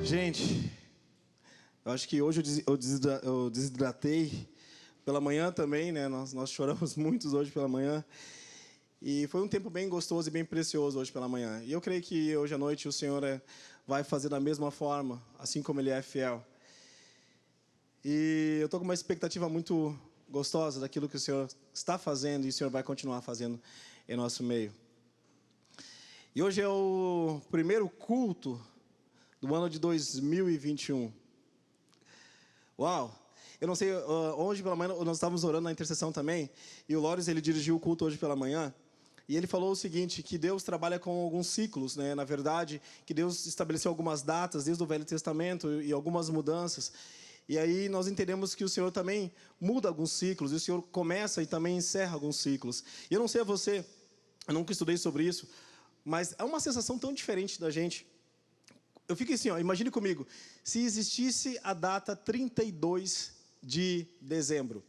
Gente, eu acho que hoje eu desidratei pela manhã também, né? Nós choramos muitos hoje pela manhã. E foi um tempo bem gostoso e bem precioso hoje pela manhã. E eu creio que hoje à noite o Senhor vai fazer da mesma forma, assim como Ele é fiel. E eu estou com uma expectativa muito gostosa daquilo que o Senhor está fazendo e o Senhor vai continuar fazendo em nosso meio. E hoje é o primeiro culto do ano de 2021. Uau! Eu não sei, hoje pela manhã nós estávamos orando na intercessão também, e o Lores, ele dirigiu o culto hoje pela manhã, e ele falou o seguinte, que Deus trabalha com alguns ciclos, né? Na verdade, que Deus estabeleceu algumas datas desde o Velho Testamento e algumas mudanças. E aí nós entendemos que o Senhor também muda alguns ciclos, e o Senhor começa e também encerra alguns ciclos. E eu não sei a você, eu nunca estudei sobre isso, mas é uma sensação tão diferente da gente. Eu fico assim, ó, imagine comigo, se existisse a data 32 de dezembro,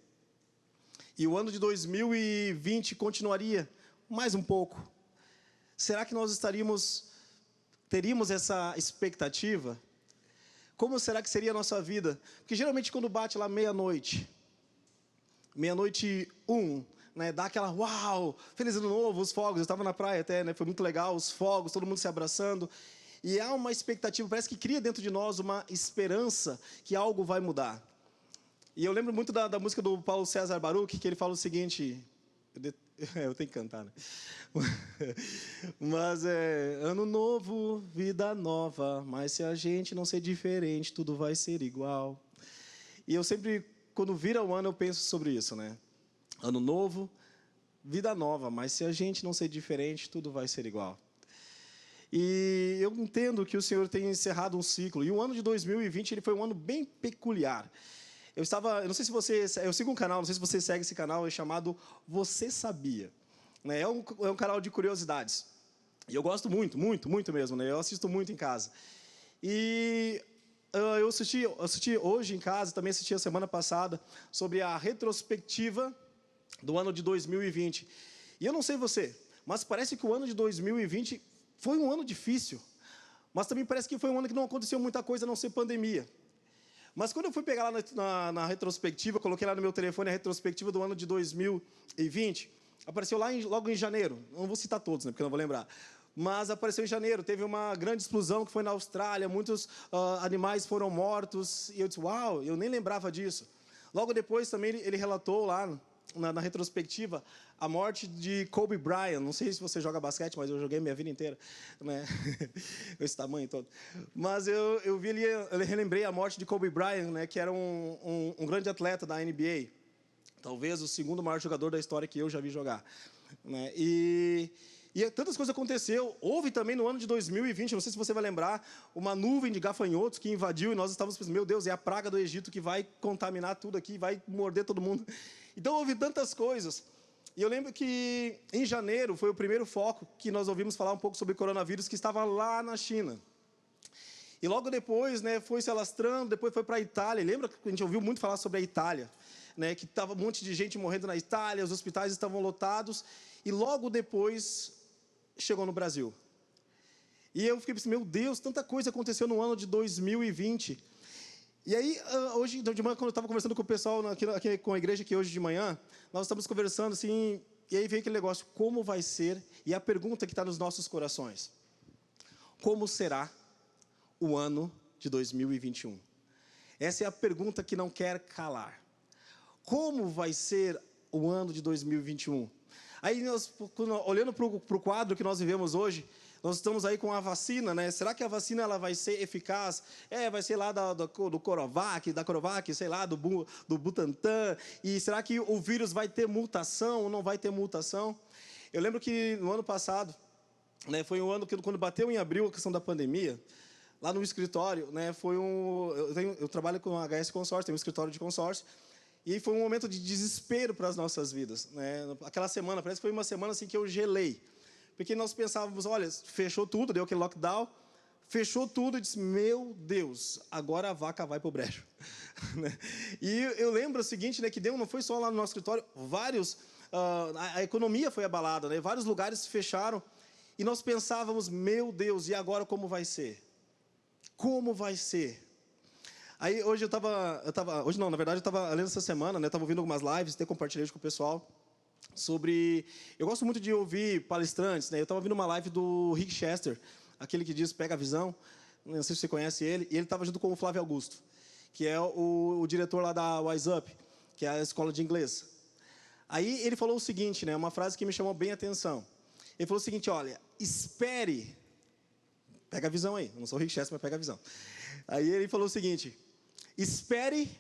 e o ano de 2020 continuaria mais um pouco, será que nós teríamos essa expectativa? Como será que seria a nossa vida? Porque geralmente quando bate lá meia-noite 1, né, dá aquela, uau, feliz ano novo, os fogos, eu estava na praia até, né, foi muito legal, os fogos, todo mundo se abraçando, e há uma expectativa, parece que cria dentro de nós uma esperança que algo vai mudar. E eu lembro muito da música do Paulo César Baruch, que ele fala o seguinte, eu tenho que cantar, né? Mas ano novo, vida nova, mas se a gente não ser diferente, tudo vai ser igual. E eu sempre, quando vira o ano, eu penso sobre isso, né? Ano novo, vida nova, mas se a gente não ser diferente, tudo vai ser igual. E eu entendo que o Senhor tem encerrado um ciclo. E o ano de 2020 ele foi um ano bem peculiar. Eu não sei se eu sigo um canal, não sei se você segue esse canal, é chamado Você Sabia? Né? É um canal de curiosidades. E eu gosto muito, muito, muito mesmo. Né? Eu assisto muito em casa. E eu assisti hoje em casa, também assisti a semana passada, sobre a retrospectiva do ano de 2020. E eu não sei você, mas parece que o ano de 2020 foi um ano difícil. Mas também parece que foi um ano que não aconteceu muita coisa, a não ser pandemia. Mas quando eu fui pegar lá na retrospectiva, coloquei lá no meu telefone a retrospectiva do ano de 2020, apareceu lá logo em janeiro. Não vou citar todos, né, porque eu não vou lembrar. Mas apareceu em janeiro, teve uma grande explosão que foi na Austrália, muitos animais foram mortos. E eu disse, uau, eu nem lembrava disso. Logo depois também ele relatou lá na retrospectiva a morte de Kobe Bryant. Não sei se você joga basquete, mas eu joguei minha vida inteira, né? Esse tamanho todo. Mas eu relembrei a morte de Kobe Bryant, né? Que era um grande atleta da NBA. Talvez o segundo maior jogador da história que eu já vi jogar, né? E tantas coisas aconteceu. Houve também no ano de 2020, não sei se você vai lembrar, uma nuvem de gafanhotos que invadiu e nós estávamos pensando, meu Deus, é a praga do Egito que vai contaminar tudo aqui, vai morder todo mundo. Então houve tantas coisas. E eu lembro que em janeiro foi o primeiro foco que nós ouvimos falar um pouco sobre coronavírus, que estava lá na China. E logo depois, né, foi se alastrando, depois foi para a Itália. Lembra que a gente ouviu muito falar sobre a Itália? Né, que estava um monte de gente morrendo na Itália, os hospitais estavam lotados. E logo depois chegou no Brasil. E eu fiquei pensando, meu Deus, tanta coisa aconteceu no ano de 2020. E aí, hoje de manhã, quando eu estava conversando com o pessoal aqui com a igreja aqui hoje de manhã, nós estamos conversando assim, e aí veio aquele negócio, como vai ser? E a pergunta que está nos nossos corações, como será o ano de 2021? Essa é a pergunta que não quer calar. Como vai ser o ano de 2021? Aí, olhando para o quadro que nós vivemos hoje, nós estamos aí com a vacina, né? Será que a vacina ela vai ser eficaz? Vai ser lá da Coronavac, sei lá, do Butantan. E será que o vírus vai ter mutação ou não vai ter mutação? Eu lembro que no ano passado, né, foi um ano que quando bateu em abril a questão da pandemia, lá no escritório, né, eu trabalho com a HS Consórcio, tenho um escritório de consórcio, e foi um momento de desespero para as nossas vidas, né? Aquela semana, parece que foi uma semana assim que eu gelei. Porque nós pensávamos, olha, fechou tudo, deu aquele lockdown, fechou tudo e disse, meu Deus, agora a vaca vai para o brejo. E eu lembro o seguinte, né, que não foi só lá no nosso escritório, a economia foi abalada, né, vários lugares fecharam, e nós pensávamos, meu Deus, e agora como vai ser? Como vai ser? Aí hoje hoje não, na verdade eu estava lendo essa semana, né? Estava ouvindo algumas lives, até compartilhei com o pessoal sobre. Eu gosto muito de ouvir palestrantes, né? Eu estava ouvindo uma live do Rick Chester, aquele que diz pega a visão. Não sei se você conhece ele. E ele estava junto com o Flávio Augusto, que é o diretor lá da Wise Up, que é a escola de inglês. Aí ele falou o seguinte, né? Uma frase que me chamou bem a atenção. Ele falou o seguinte: olha, espere. Pega a visão aí. Eu não sou o Rick Chester, mas pega a visão. Aí ele falou o seguinte: espere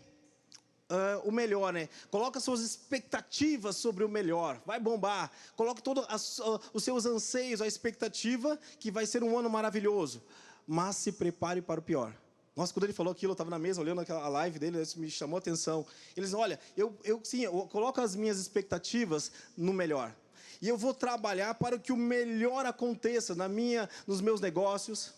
o melhor, né? Coloca suas expectativas sobre o melhor. Vai bombar. Coloque todos os seus anseios, a expectativa que vai ser um ano maravilhoso. Mas se prepare para o pior. Nossa, quando ele falou aquilo, eu estava na mesa, olhando a live dele, isso me chamou a atenção. Ele disse: olha, eu coloco as minhas expectativas no melhor. E eu vou trabalhar para que o melhor aconteça nos meus negócios,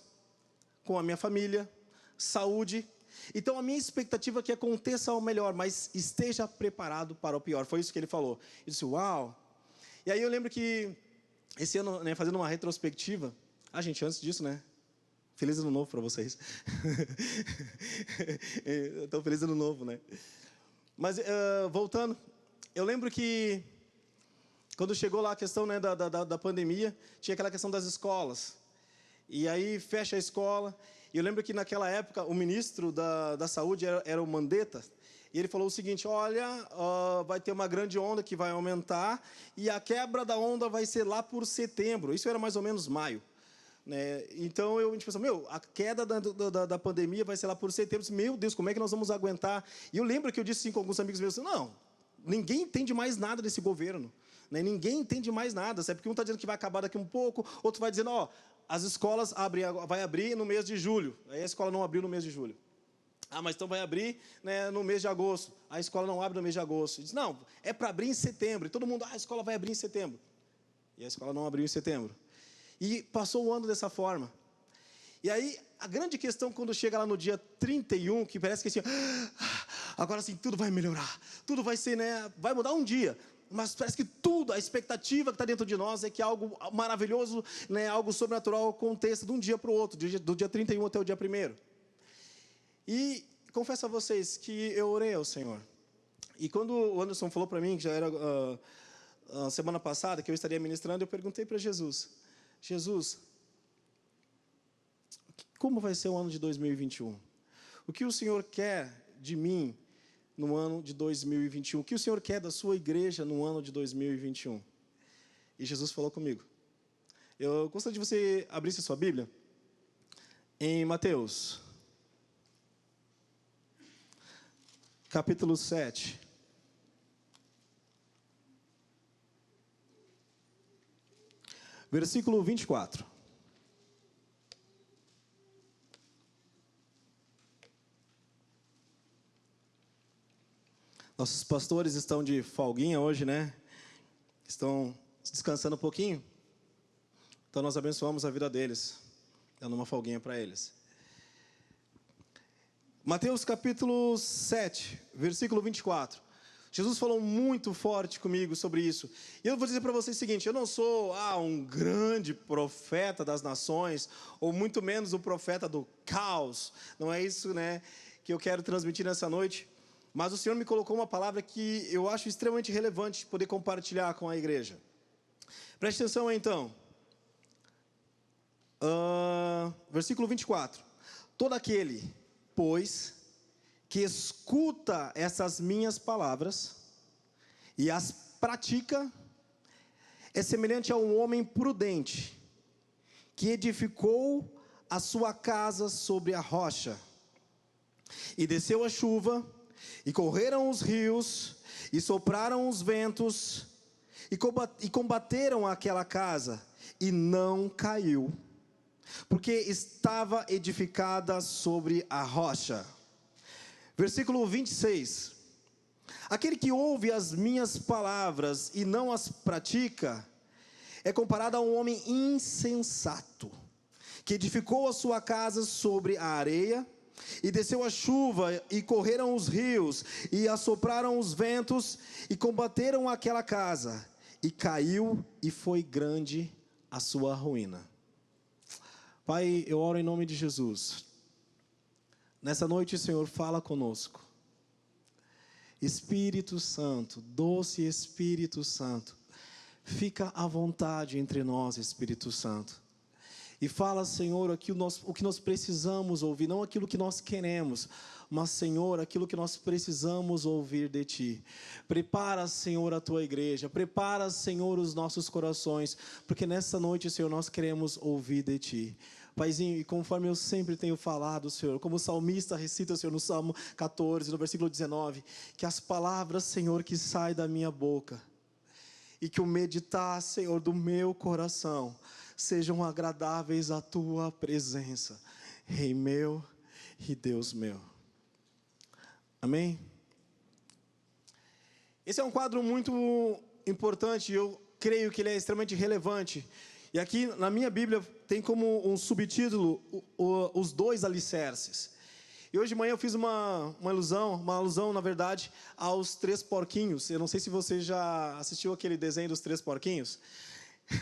com a minha família, saúde. Então, a minha expectativa é que aconteça o melhor, mas esteja preparado para o pior. Foi isso que ele falou. Eu disse: uau! E aí eu lembro que, esse ano, né, fazendo uma retrospectiva... gente, antes disso, né? Feliz ano novo para vocês. Então, feliz ano novo, né? Mas, voltando, eu lembro que, quando chegou lá a questão, né, da pandemia, tinha aquela questão das escolas. E aí fecha a escola. E eu lembro que naquela época o ministro da saúde era o Mandetta. E ele falou o seguinte: olha, vai ter uma grande onda que vai aumentar. E a quebra da onda vai ser lá por setembro. Isso era mais ou menos maio. Né? Então a gente pensou: a queda da pandemia vai ser lá por setembro. Meu Deus, como é que nós vamos aguentar? E eu lembro que eu disse assim, com alguns amigos meus: não, ninguém entende mais nada desse governo. Né? Ninguém entende mais nada. Sabe? Porque um está dizendo que vai acabar daqui um pouco, outro vai dizendo: as escolas vai abrir no mês de julho. Aí a escola não abriu no mês de julho. Mas então vai abrir, né, no mês de agosto. A escola não abre no mês de agosto. Diz: não, é para abrir em setembro. E todo mundo: a escola vai abrir em setembro. E a escola não abriu em setembro. E passou o ano dessa forma. E aí, a grande questão, quando chega lá no dia 31, que parece que assim, agora sim, tudo vai melhorar. Tudo vai ser, né, vai mudar um dia. Mas parece que tudo, a expectativa que está dentro de nós é que algo maravilhoso, né, algo sobrenatural aconteça de um dia para o outro, do dia 31 até o dia 1º. E confesso a vocês que eu orei ao Senhor. E quando o Anderson falou para mim, que já era semana passada, que eu estaria ministrando, eu perguntei para Jesus: Jesus, como vai ser o ano de 2021? O que o Senhor quer de mim no ano de 2021? O que o Senhor quer da sua igreja no ano de 2021? E Jesus falou comigo. Eu gostaria de você abrisse a sua Bíblia em Mateus, capítulo 7. Versículo 24. Nossos pastores estão de folguinha hoje, né? Estão descansando um pouquinho. Então nós abençoamos a vida deles, dando uma folguinha para eles. Mateus capítulo 7, versículo 24. Jesus falou muito forte comigo sobre isso. E eu vou dizer para vocês o seguinte: eu não sou um grande profeta das nações, ou muito menos o profeta do caos. Não é isso, né, que eu quero transmitir nessa noite. Mas o Senhor me colocou uma palavra que eu acho extremamente relevante poder compartilhar com a igreja. Preste atenção aí, então. Versículo 24. Todo aquele, pois, que escuta essas minhas palavras e as pratica, é semelhante a um homem prudente, que edificou a sua casa sobre a rocha. E desceu a chuva, e correram os rios, e sopraram os ventos, e combateram aquela casa, e não caiu, porque estava edificada sobre a rocha. Versículo 26. Aquele que ouve as minhas palavras e não as pratica, é comparado a um homem insensato, que edificou a sua casa sobre a areia, e desceu a chuva, e correram os rios, e assopraram os ventos, e combateram aquela casa, e caiu, e foi grande a sua ruína. Pai, eu oro em nome de Jesus. Nessa noite, Senhor, fala conosco. Espírito Santo, doce Espírito Santo, fica à vontade entre nós, Espírito Santo. E fala, Senhor, aqui o que nós precisamos ouvir, não aquilo que nós queremos, mas, Senhor, aquilo que nós precisamos ouvir de Ti. Prepara, Senhor, a Tua igreja, prepara, Senhor, os nossos corações, porque nessa noite, Senhor, nós queremos ouvir de Ti. Paizinho, e conforme eu sempre tenho falado, Senhor, como o salmista recita, Senhor, no Salmo 14, no versículo 19, que as palavras, Senhor, que saem da minha boca, e que o meditar, Senhor, do meu coração, sejam agradáveis à Tua presença, Rei meu e Deus meu. Amém? Esse é um quadro muito importante, eu creio que ele é extremamente relevante. E aqui na minha Bíblia tem como um subtítulo os dois alicerces. E hoje de manhã eu fiz uma alusão, na verdade, aos três porquinhos. Eu não sei se você já assistiu aquele desenho dos três porquinhos.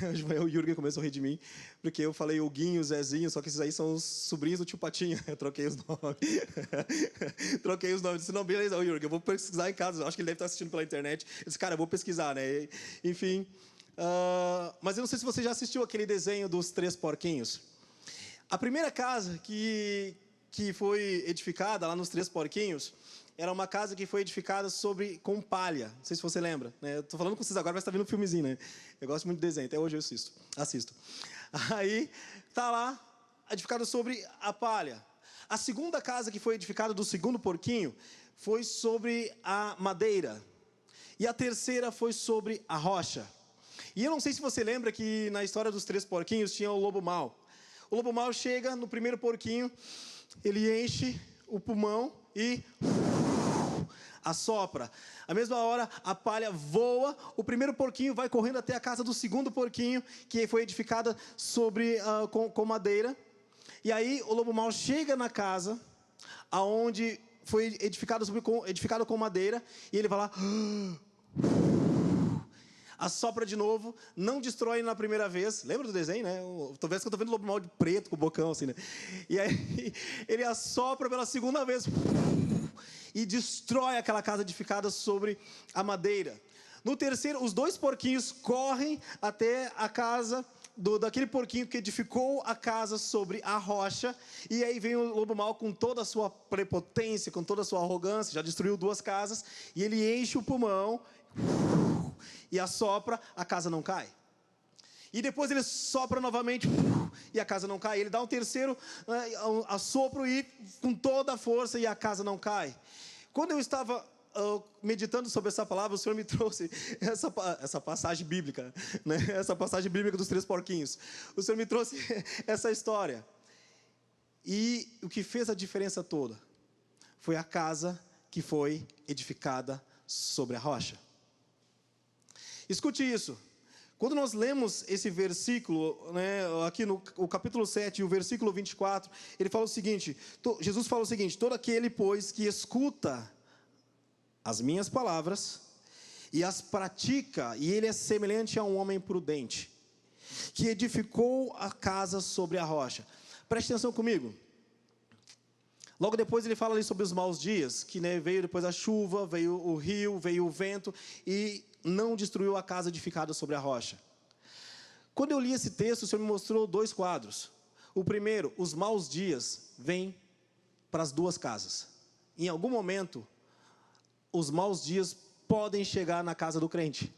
Hoje de manhã o Jürgen começou a rir de mim, porque eu falei o Guinho, o Zezinho, só que esses aí são os sobrinhos do tio Patinha. Eu troquei os nomes. Troquei os nomes. Disse, não, beleza, Jürgen, eu vou pesquisar em casa. Acho que ele deve estar assistindo pela internet. Eu disse, cara, eu vou pesquisar, né? Enfim. Mas eu não sei se você já assistiu aquele desenho dos três porquinhos. A primeira casa que foi edificada lá nos Três Porquinhos era uma casa que foi edificada com palha. Não sei se você lembra, né? Estou falando com vocês agora, mas está vendo um filmezinho, né? Eu gosto muito de desenho, até hoje eu assisto. Aí está lá edificado sobre a palha. A segunda casa que foi edificada do segundo porquinho foi sobre a madeira. E a terceira foi sobre a rocha. E eu não sei se você lembra que na história dos Três Porquinhos tinha o lobo mau. O lobo mau chega no primeiro porquinho, ele enche o pulmão e assopra. A mesma hora, a palha voa, o primeiro porquinho vai correndo até a casa do segundo porquinho, que foi edificada com madeira. E aí o lobo mau chega na casa, aonde foi edificado com madeira, e ele vai lá, assopra de novo, não destrói na primeira vez. Lembra do desenho, né? Talvez que eu estou vendo o lobo mau de preto, com o bocão assim, né? E aí ele assopra pela segunda vez e destrói aquela casa edificada sobre a madeira. No terceiro, os dois porquinhos correm até a casa daquele porquinho que edificou a casa sobre a rocha. E aí vem o lobo mau com toda a sua prepotência, com toda a sua arrogância, já destruiu duas casas, e ele enche o pulmão e assopra, a casa não cai. E depois ele sopra novamente e a casa não cai. Ele dá um terceiro assopro e com toda a força e a casa não cai. Quando eu estava meditando sobre essa palavra, o Senhor me trouxe essa passagem bíblica, né? Essa passagem bíblica dos Três Porquinhos. O Senhor me trouxe essa história. E o que fez a diferença toda foi a casa que foi edificada sobre a rocha. Escute isso. Quando nós lemos esse versículo, né, aqui no capítulo 7, o versículo 24, ele fala o seguinte, Jesus fala o seguinte: todo aquele, pois, que escuta as minhas palavras e as pratica, e ele é semelhante a um homem prudente, que edificou a casa sobre a rocha. Preste atenção comigo. Logo depois ele fala ali sobre os maus dias, que, né, veio depois a chuva, veio o rio, veio o vento, e não destruiu a casa edificada sobre a rocha. Quando eu li esse texto, o Senhor me mostrou dois quadros. O primeiro, os maus dias vêm para as duas casas. Em algum momento, os maus dias podem chegar na casa do crente.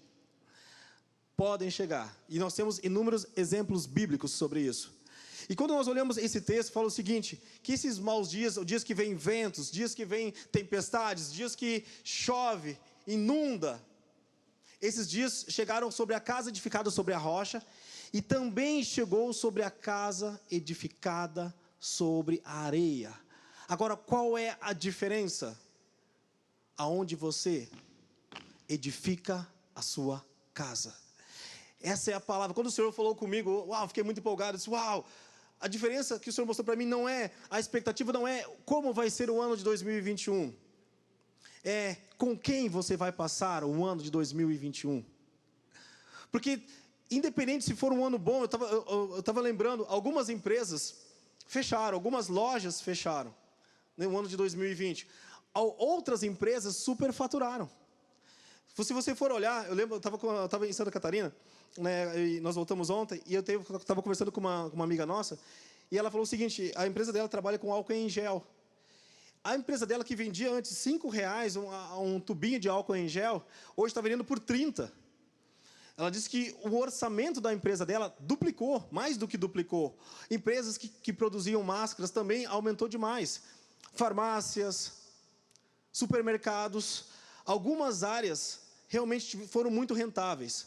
Podem chegar. E nós temos inúmeros exemplos bíblicos sobre isso. E quando nós olhamos esse texto, fala o seguinte, que esses maus dias, dias que vêm ventos, dias que vêm tempestades, dias que chove, inunda, esses dias chegaram sobre a casa edificada sobre a rocha, e também chegou sobre a casa edificada sobre a areia. Agora, qual é a diferença? Aonde você edifica a sua casa. Essa é a palavra. Quando o Senhor falou comigo, fiquei muito empolgado, disse, a diferença que o Senhor mostrou para mim não é, a expectativa não é como vai ser o ano de 2021. É com quem você vai passar o ano de 2021. Porque, independente se for um ano bom, eu estava lembrando, algumas empresas fecharam, algumas lojas fecharam. no ano de 2020. Outras empresas superfaturaram. Se você for olhar, eu lembro, eu estava em Santa Catarina, né, e nós voltamos ontem, e eu estava conversando com uma amiga nossa, e ela falou o seguinte, a empresa dela trabalha com álcool em gel. A empresa dela, que vendia antes R$5 um tubinho de álcool em gel, hoje está vendendo por 30. Ela disse que o orçamento da empresa dela duplicou, mais do que duplicou. Empresas que produziam máscaras também aumentou demais. Farmácias, supermercados, algumas áreas realmente foram muito rentáveis.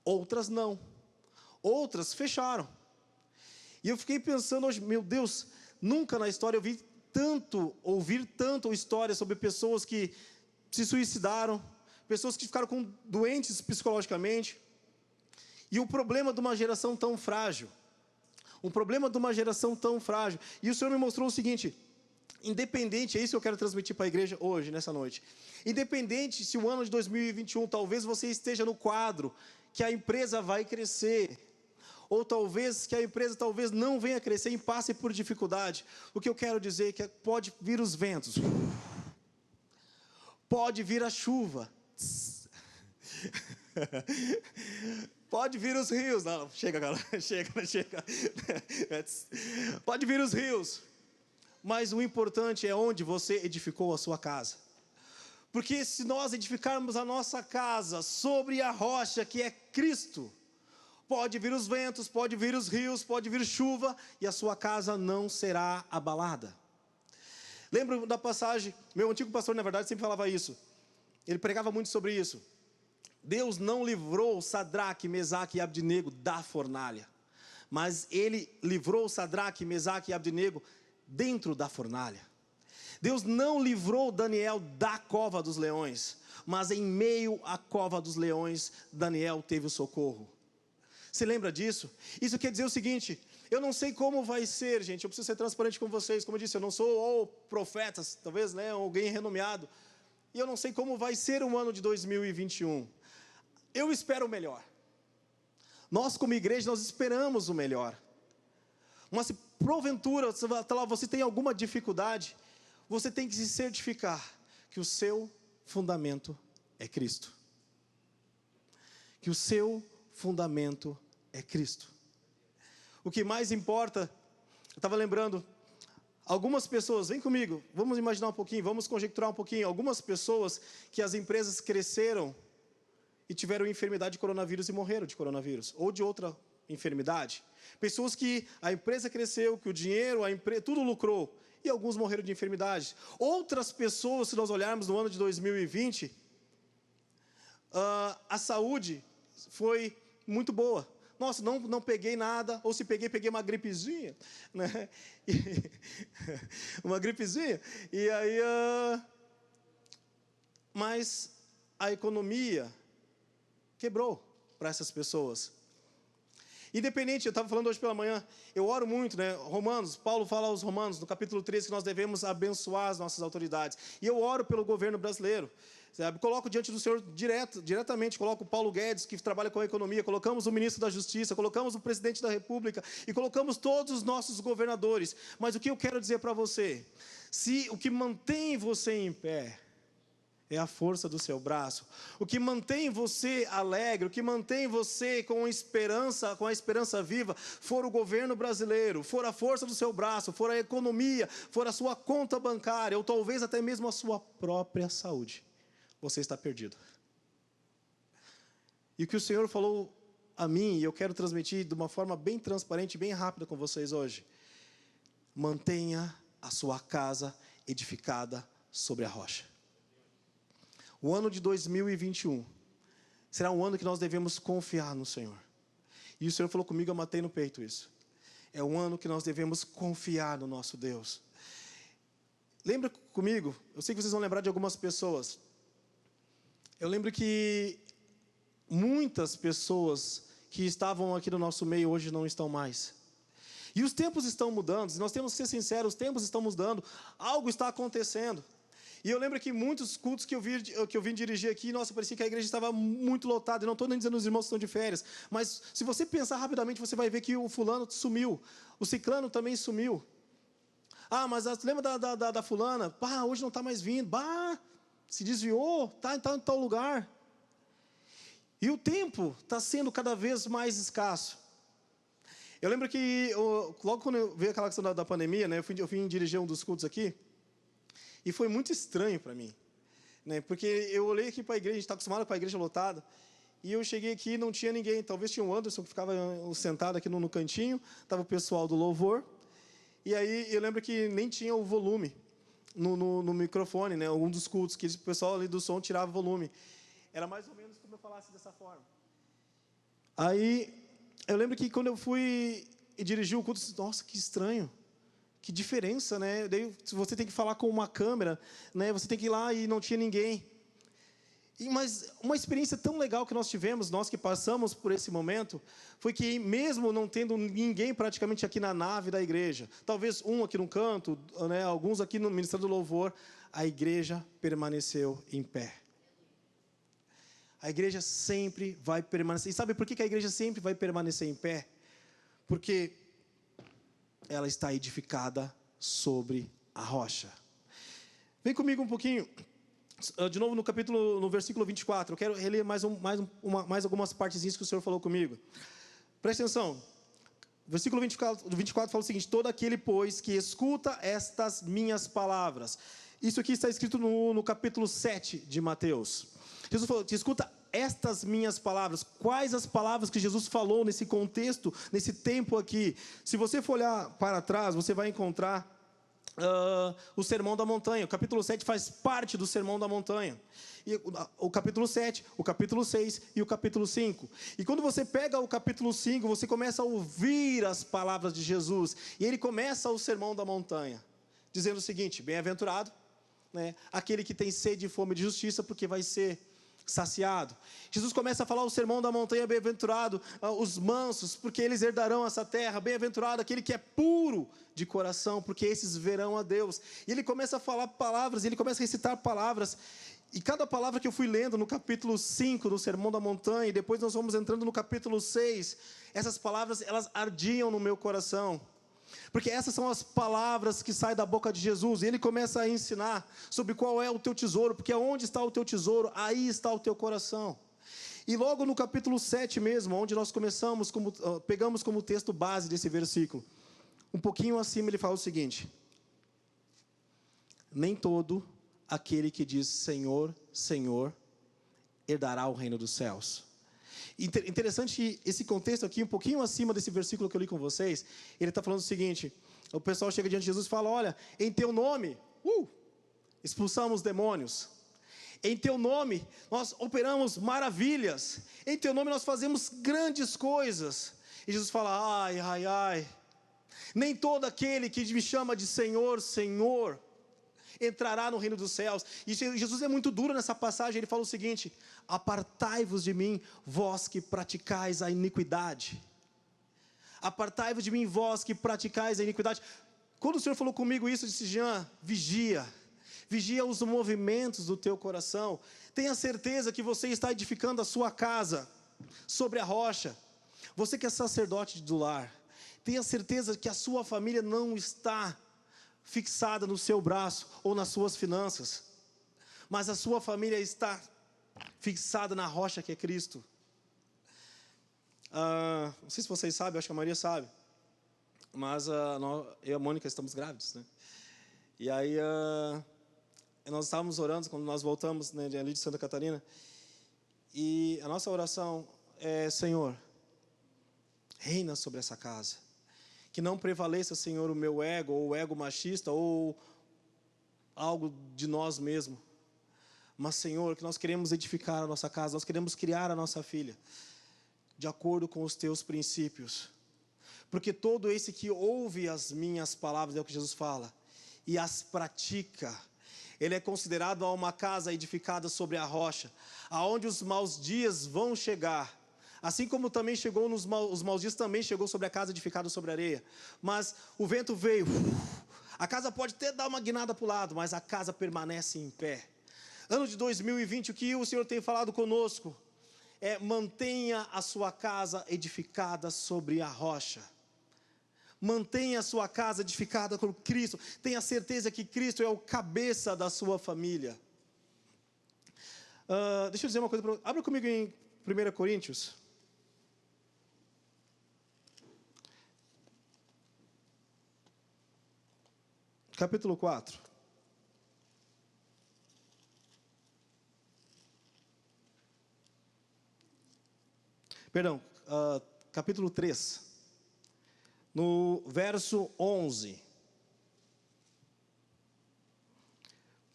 Outras não. Outras fecharam. E eu fiquei pensando hoje, meu Deus, nunca na história eu ouvir tanto histórias sobre pessoas que se suicidaram, pessoas que ficaram doentes psicologicamente. E o problema de uma geração tão frágil. Um problema de uma geração tão frágil. E o Senhor me mostrou o seguinte, independente, é isso que eu quero transmitir para a igreja hoje, nessa noite. Independente se o ano de 2021, talvez você esteja no quadro que a empresa vai crescer, ou talvez que a empresa não venha crescer e passe por dificuldade. O que eu quero dizer é que pode vir os ventos, pode vir a chuva, pode vir os rios. Não, chega, galera, chega. Pode vir os rios. Mas o importante é onde você edificou a sua casa. Porque se nós edificarmos a nossa casa sobre a rocha que é Cristo, pode vir os ventos, pode vir os rios, pode vir chuva, e a sua casa não será abalada. Lembro da passagem, meu antigo pastor, na verdade, sempre falava isso. Ele pregava muito sobre isso. Deus não livrou Sadraque, Mesaque e Abdenego da fornalha, mas Ele livrou Sadraque, Mesaque e Abdenego dentro da fornalha. Deus não livrou Daniel da cova dos leões, mas em meio à cova dos leões, Daniel teve o socorro. Você lembra disso? Isso quer dizer o seguinte, eu não sei como vai ser, gente, eu preciso ser transparente com vocês. Como eu disse, eu não sou profeta, talvez, né, alguém renomeado, e eu não sei como vai ser o ano de 2021. Eu espero o melhor. Nós, como igreja, nós esperamos o melhor. Mas se porventura você tem alguma dificuldade, você tem que se certificar que o seu fundamento é Cristo. Que o seu fundamento é Cristo. O que mais importa, eu estava lembrando, algumas pessoas, vem comigo, vamos imaginar um pouquinho, vamos conjecturar um pouquinho, algumas pessoas que as empresas cresceram e tiveram enfermidade de coronavírus e morreram de coronavírus, ou de outra enfermidade. Pessoas que a empresa cresceu, que o dinheiro, a empresa, tudo lucrou, e alguns morreram de enfermidade. Outras pessoas, se nós olharmos no ano de 2020, a saúde foi muito boa. Nossa, não peguei nada, ou se peguei uma gripezinha, né? Uma gripezinha, e aí, mas a economia quebrou para essas pessoas. Independente, eu estava falando hoje pela manhã, eu oro muito, né? Romanos, Paulo fala aos Romanos, no capítulo 13, que nós devemos abençoar as nossas autoridades. E eu oro pelo governo brasileiro, sabe? Coloco diante do Senhor diretamente, coloco o Paulo Guedes, que trabalha com a economia, colocamos o ministro da Justiça, colocamos o presidente da República e colocamos todos os nossos governadores. Mas o que eu quero dizer para você, se o que mantém você em pé é a força do seu braço, o que mantém você alegre, o que mantém você com a esperança viva, for o governo brasileiro, for a força do seu braço, for a economia, for a sua conta bancária, ou talvez até mesmo a sua própria saúde, você está perdido. E o que o Senhor falou a mim, e eu quero transmitir de uma forma bem transparente, bem rápida com vocês hoje: mantenha a sua casa edificada sobre a rocha. O ano de 2021 será um ano que nós devemos confiar no Senhor. E o Senhor falou comigo, eu matei no peito isso. É um ano que nós devemos confiar no nosso Deus. Lembra comigo, eu sei que vocês vão lembrar de algumas pessoas. Eu lembro que muitas pessoas que estavam aqui no nosso meio hoje não estão mais. E os tempos estão mudando, nós temos que ser sinceros, os tempos estão mudando, algo está acontecendo. E eu lembro que muitos cultos que eu vim dirigir aqui, nossa, parecia que a igreja estava muito lotada. Eu não estou nem dizendo os irmãos que estão de férias, mas se você pensar rapidamente, você vai ver que o fulano sumiu, o ciclano também sumiu. Ah, mas lembra da fulana? Bah, hoje não está mais vindo. Bah, se desviou, está em tal lugar. E o tempo está sendo cada vez mais escasso. Eu lembro que, logo quando veio aquela questão da pandemia, né, eu fui dirigir um dos cultos aqui, e foi muito estranho para mim. Né, porque eu olhei aqui para a igreja, a gente está acostumado com a igreja lotada, e eu cheguei aqui e não tinha ninguém. Talvez tinha o Anderson, que ficava sentado aqui no cantinho, estava o pessoal do louvor, e aí eu lembro que nem tinha o volume no microfone, né, um dos cultos, que o pessoal ali do som tirava o volume. Era mais ou menos como eu falasse dessa forma. Aí, eu lembro que quando eu fui e dirigi o culto, eu disse, nossa, que estranho, que diferença, né? Daí você tem que falar com uma câmera, né? Você tem que ir lá e não tinha ninguém. Mas uma experiência tão legal que nós tivemos, nós que passamos por esse momento, foi que mesmo não tendo ninguém praticamente aqui na nave da igreja, talvez um aqui no canto, né, alguns aqui no Ministério do Louvor, a igreja permaneceu em pé. A igreja sempre vai permanecer. E sabe por que a igreja sempre vai permanecer em pé? Porque ela está edificada sobre a rocha. Vem comigo um pouquinho. De novo no versículo 24. Eu quero reler mais algumas partezinhas que o Senhor falou comigo. Preste atenção. Versículo 24 fala o seguinte: todo aquele, pois, que escuta estas minhas palavras. Isso aqui está escrito no capítulo 7 de Mateus. Jesus falou, te escuta estas minhas palavras. Quais as palavras que Jesus falou nesse contexto, nesse tempo aqui? Se você for olhar para trás, você vai encontrar o Sermão da Montanha. O capítulo 7 faz parte do Sermão da Montanha. E o capítulo 7, o capítulo 6 e o capítulo 5. E quando você pega o capítulo 5, você começa a ouvir as palavras de Jesus. E ele começa o Sermão da Montanha, dizendo o seguinte: bem-aventurado, né, aquele que tem sede e fome de justiça, porque vai ser saciado. Jesus começa a falar o Sermão da Montanha: bem-aventurado os mansos, porque eles herdarão essa terra. Bem-aventurado aquele que é puro de coração, porque esses verão a Deus. E ele começa a falar palavras, ele começa a recitar palavras. E cada palavra que eu fui lendo no capítulo 5 do Sermão da Montanha, e depois nós vamos entrando no capítulo 6, essas palavras, elas ardiam no meu coração. Porque essas são as palavras que saem da boca de Jesus. E ele começa a ensinar sobre qual é o teu tesouro. Porque onde está o teu tesouro, aí está o teu coração. E logo no capítulo 7 mesmo, onde nós pegamos como texto base desse versículo, um pouquinho acima ele fala o seguinte: nem todo aquele que diz Senhor, Senhor, herdará o reino dos céus. Interessante que esse contexto aqui, um pouquinho acima desse versículo que eu li com vocês, ele está falando o seguinte: o pessoal chega diante de Jesus e fala, olha, em teu nome, expulsamos demônios, em teu nome nós operamos maravilhas, em teu nome nós fazemos grandes coisas. E Jesus fala, ai, nem todo aquele que me chama de Senhor, Senhor, entrará no reino dos céus. E Jesus é muito duro nessa passagem. Ele fala o seguinte: apartai-vos de mim, vós que praticais a iniquidade. Apartai-vos de mim, vós que praticais a iniquidade. Quando o Senhor falou comigo isso, eu disse: Jean, vigia os movimentos do teu coração. Tenha certeza que você está edificando a sua casa sobre a rocha. Você que é sacerdote do lar, tenha certeza que a sua família não está fixada no seu braço ou nas suas finanças, mas a sua família está fixada na rocha que é Cristo. Não sei se vocês sabem, acho que a maioria sabe, mas eu e a Mônica estamos grávidos, né? E aí nós estávamos orando quando nós voltamos, né, ali de Santa Catarina, e a nossa oração é: Senhor, reina sobre essa casa. Que não prevaleça, Senhor, o meu ego, ou o ego machista, ou algo de nós mesmos. Mas, Senhor, que nós queremos edificar a nossa casa, nós queremos criar a nossa filha de acordo com os teus princípios. Porque todo esse que ouve as minhas palavras, é o que Jesus fala, e as pratica, ele é considerado uma casa edificada sobre a rocha, aonde os maus dias vão chegar. Assim como também chegou os maus dias, também chegou sobre a casa edificada sobre a areia. Mas o vento veio, a casa pode até dar uma guinada para o lado, mas a casa permanece em pé. Ano de 2020, o que o Senhor tem falado conosco é: mantenha a sua casa edificada sobre a rocha. Mantenha a sua casa edificada por Cristo. Tenha certeza que Cristo é o cabeça da sua família. Deixa eu dizer uma coisa para você. Abra comigo em 1 Coríntios. Capítulo 4. Perdão, capítulo 3. No verso 11.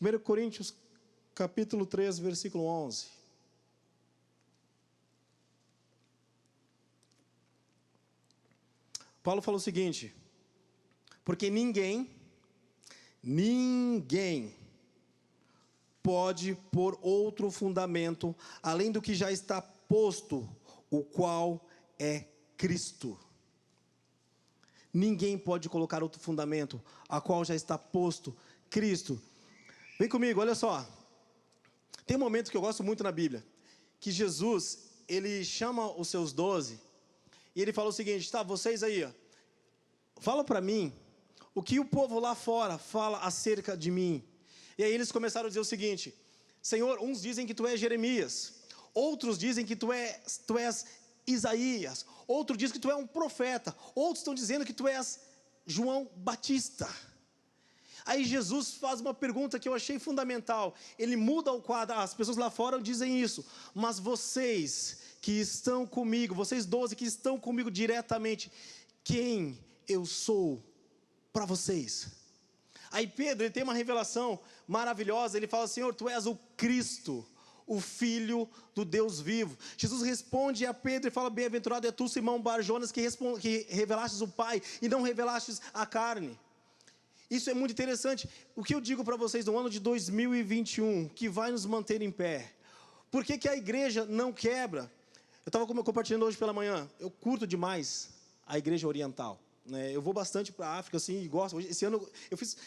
1 Coríntios, capítulo 3, versículo 11. Paulo fala o seguinte: porque ninguém pode pôr outro fundamento, além do que já está posto, o qual é Cristo. Ninguém pode colocar outro fundamento, a qual já está posto, Cristo. Vem comigo, olha só. Tem um momento que eu gosto muito na Bíblia, que Jesus, ele chama os seus 12, e ele fala o seguinte: tá, vocês aí, ó, fala para mim, o que o povo lá fora fala acerca de mim. E aí eles começaram a dizer o seguinte: Senhor, uns dizem que tu és Jeremias, outros dizem que tu és Isaías, outros dizem que tu és um profeta, outros estão dizendo que tu és João Batista. Aí Jesus faz uma pergunta que eu achei fundamental. Ele muda o quadro. As pessoas lá fora dizem isso, mas vocês que estão comigo, vocês 12 que estão comigo diretamente, quem eu sou para vocês? Aí Pedro, ele tem uma revelação maravilhosa. Ele fala: Senhor, tu és o Cristo, o Filho do Deus vivo. Jesus responde a Pedro e fala: bem-aventurado é tu, Simão Bar-Jonas, que revelastes o Pai e não revelastes a carne. Isso é muito interessante. O que eu digo para vocês no ano de 2021, que vai nos manter em pé? Por que a igreja não quebra? Eu estava compartilhando hoje pela manhã. Eu curto demais a igreja oriental. Eu vou bastante para a África, assim, e gosto. Esse ano,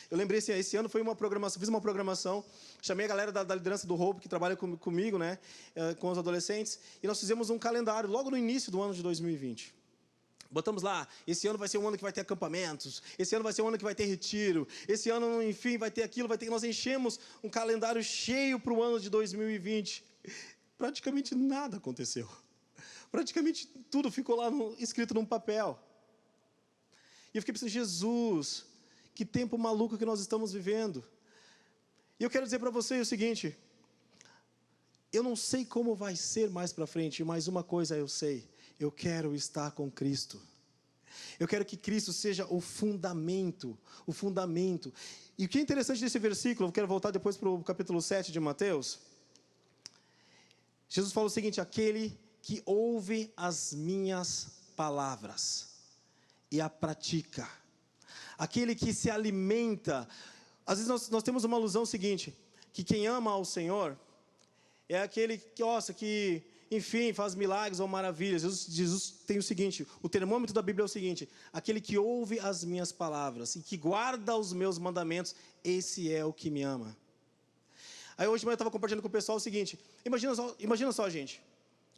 eu lembrei assim, esse ano foi uma programação, fiz uma programação, chamei a galera da liderança do Hope, que trabalha comigo, com os adolescentes, e nós fizemos um calendário, logo no início do ano de 2020. Botamos lá, esse ano vai ser um ano que vai ter acampamentos, esse ano vai ser um ano que vai ter retiro, esse ano, enfim, vai ter aquilo, nós enchemos um calendário cheio para o ano de 2020. Praticamente nada aconteceu. Praticamente tudo ficou lá escrito num papel. E eu fiquei pensando: Jesus, que tempo maluco que nós estamos vivendo. E eu quero dizer para vocês o seguinte: eu não sei como vai ser mais para frente, mas uma coisa eu sei: eu quero estar com Cristo. Eu quero que Cristo seja o fundamento, o fundamento. E o que é interessante desse versículo, eu quero voltar depois para o capítulo 7 de Mateus. Jesus fala o seguinte: aquele que ouve as minhas palavras e a pratica, aquele que se alimenta. Às vezes nós temos uma ilusão seguinte, que quem ama ao Senhor é aquele que, enfim, faz milagres ou maravilhas. Jesus tem o seguinte, o termômetro da Bíblia é o seguinte: aquele que ouve as minhas palavras e que guarda os meus mandamentos, esse é o que me ama. Aí hoje de manhã eu estava compartilhando com o pessoal o seguinte: imagina só, gente,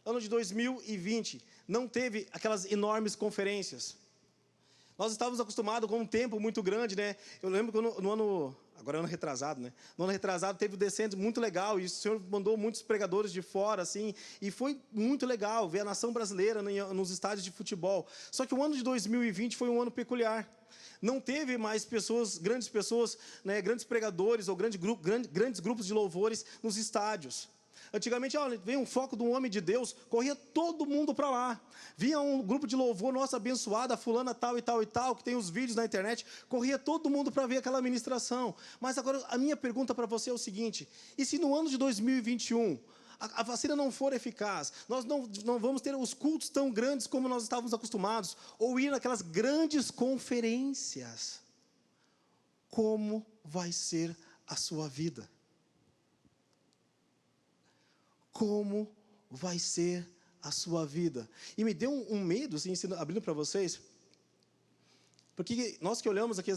ano de 2020, não teve aquelas enormes conferências. Nós estávamos acostumados com um tempo muito grande, Eu lembro que no ano, agora é ano retrasado, No ano retrasado teve o Descendo muito legal, e o Senhor mandou muitos pregadores de fora, assim, e foi muito legal ver a nação brasileira nos estádios de futebol. Só que o ano de 2020 foi um ano peculiar. Não teve mais grandes pessoas, grandes pregadores ou grandes grupos de louvores nos estádios. Antigamente, veio um foco de um homem de Deus, corria todo mundo para lá. Vinha um grupo de louvor, nossa abençoada, fulana tal e tal e tal, que tem os vídeos na internet, corria todo mundo para ver aquela ministração. Mas agora a minha pergunta para você é o seguinte: e se no ano de 2021 a vacina não for eficaz, nós não vamos ter os cultos tão grandes como nós estávamos acostumados, ou ir naquelas grandes conferências? Como vai ser a sua vida? Como vai ser a sua vida? E me deu um medo, assim, abrindo para vocês, porque nós que olhamos aqui,